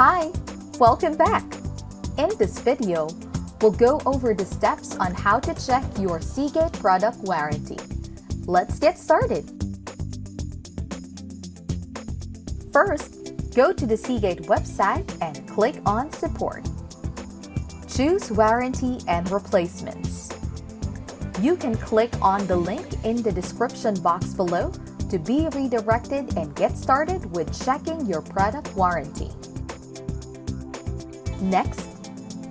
Hi, welcome back. In this video, we'll go over the steps on how to check your Seagate product warranty. Let's get started. First, go to the Seagate website and click on Support. Choose Warranty and Replacements. You can click on the link in the description box below to be redirected and get started with checking your product warranty. Next,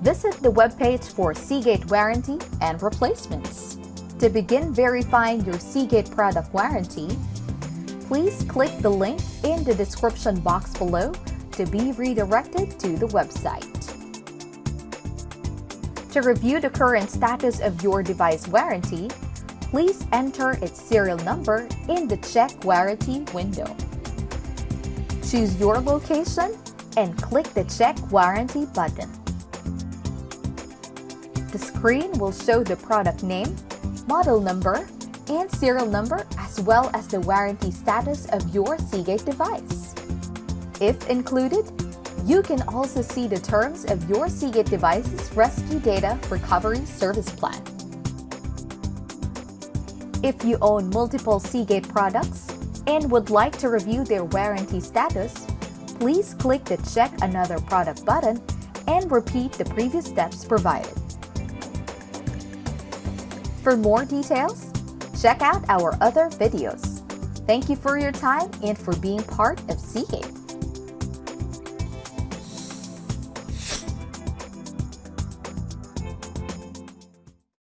visit the webpage for Seagate Warranty and Replacements. To begin verifying your Seagate product warranty, please click the link in the description box below to be redirected to the website. To review the current status of your device warranty, please enter its serial number in the Check Warranty window. Choose your location and click the Check Warranty button. The screen will show the product name, model number, and serial number as well as the warranty status of your Seagate device. If included, you can also see the terms of your Seagate device's Rescue Data Recovery Service Plan. If you own multiple Seagate products and would like to review their warranty status, please click the Check Another Product button and repeat the previous steps provided. For more details, check out our other videos. Thank you for your time and for being part of Seagate.